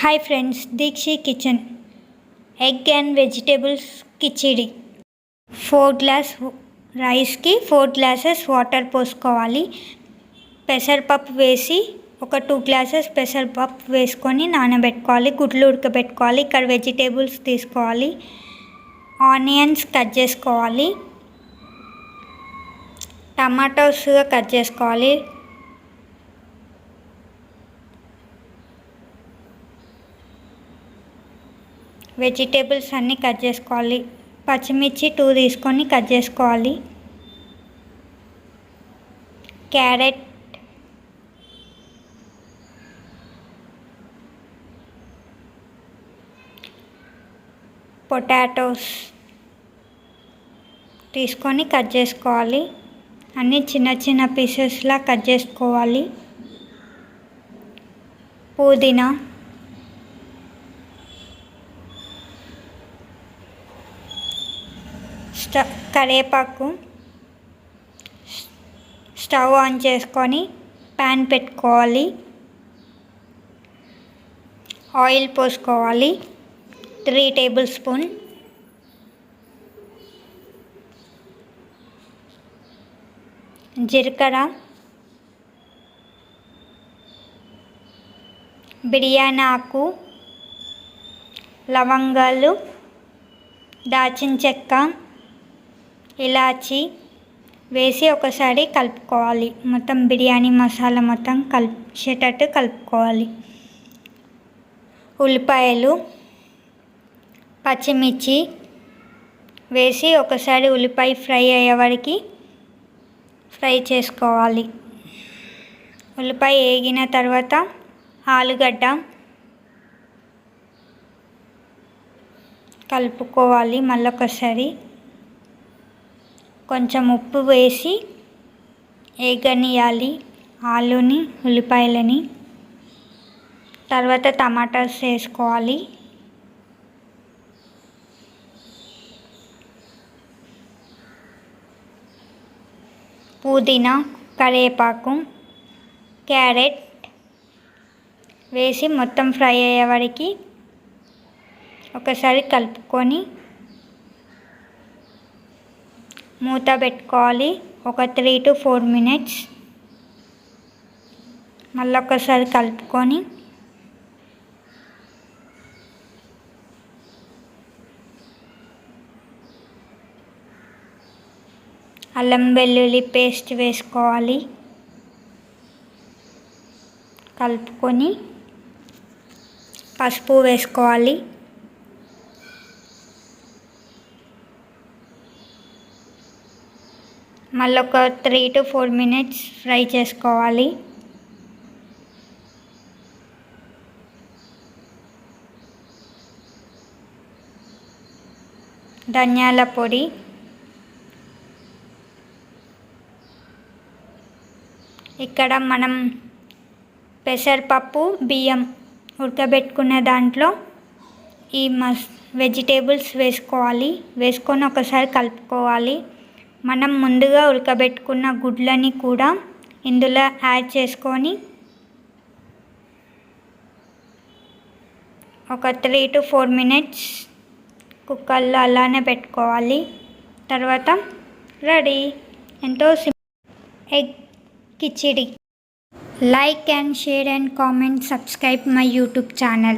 Hi friends, Dikshi Kitchen. Egg and vegetables khichdi. 4 glass రైస్కి 4 glasses water పోసుకోవాలి. పెసరపప్పు వేసి ఒక 2 గ్లాసెస్ పెసరపప్పు వేసుకొని నానబెట్టుకోవాలి. గుడ్లు ఉడకబెట్టుకోవాలి. ఇక్కడ వెజిటేబుల్స్ తీసుకోవాలి. ఆనియన్స్ కట్ చేసుకోవాలి. టమాటోస్ కట్ చేసుకోవాలి. వెజిటేబుల్స్ అన్నీ కట్ చేసుకోవాలి. పచ్చిమిర్చి 2 తీసుకొని కట్ చేసుకోవాలి. క్యారెట్, పొటాటోస్ తీసుకొని కట్ చేసుకోవాలి. అన్నీ చిన్న చిన్న పీసెస్లా కట్ చేసుకోవాలి. పుదీనా, కరివేపాకు. స్టవ్ ఆన్ చేసుకొని ప్యాన్ పెట్టుకోవాలి. ఆయిల్ పోసుకోవాలి 3 టేబుల్ స్పూన్. జీలకర్ర, బిర్యానీ ఆకు, లవంగాలు, దాల్చిన చెక్క, ఇలాచి వేసి ఒకసారి కలుపుకోవాలి. మొత్తం బిర్యానీ మసాలా మొత్తం కలిసేటట్టు కలుపుకోవాలి. ఉల్లిపాయలు, పచ్చిమిర్చి వేసి ఒకసారి ఉల్లిపాయ ఫ్రై అయ్యే వరకు ఫ్రై చేసుకోవాలి. ఉల్లిపాయ వేగిన తర్వాత ఆలుగడ్డ కలుపుకోవాలి. మళ్ళీ ఒకసారి కొంచెం ఉప్పు వేసి వేగనియాలి ఆలుని, ఉల్లిపాయలని. తర్వాత టమాటాస్ వేసుకోవాలి. పుదీనా, కరివేపాకు, క్యారెట్ వేసి మొత్తం ఫ్రై అయ్యే వరకు ఒకసారి కలుపుకొని మూత పెట్టుకోవాలి. ఒక 3 to 4 minutes. మళ్ళీ ఒకసారి కలుపుకొని అల్లం వెల్లుల్లి పేస్ట్ వేసుకోవాలి. కలుపుకొని పసుపు వేసుకోవాలి. మళ్ళీ ఒక 3 to 4 minutes ఫ్రై చేసుకోవాలి. ధనియాల పొడి, ఇక్కడ మనం పెసరపప్పు, బియ్యం ఉడకబెట్టుకున్న దాంట్లో ఈ వెజిటేబుల్స్ వేసుకోవాలి. వేసుకొని ఒకసారి కలుపుకోవాలి. మనం ముందుగా ఉడకబెట్టుకున్న గుడ్లని కూడా ఇందులో యాడ్ చేసుకొని ఒక 3 to 4 minutes కుక్కర్లో అలానే పెట్టుకోవాలి. తర్వాత రెడీ. ఎంతో egg khichdi. Like and share and comment, subscribe my YouTube channel.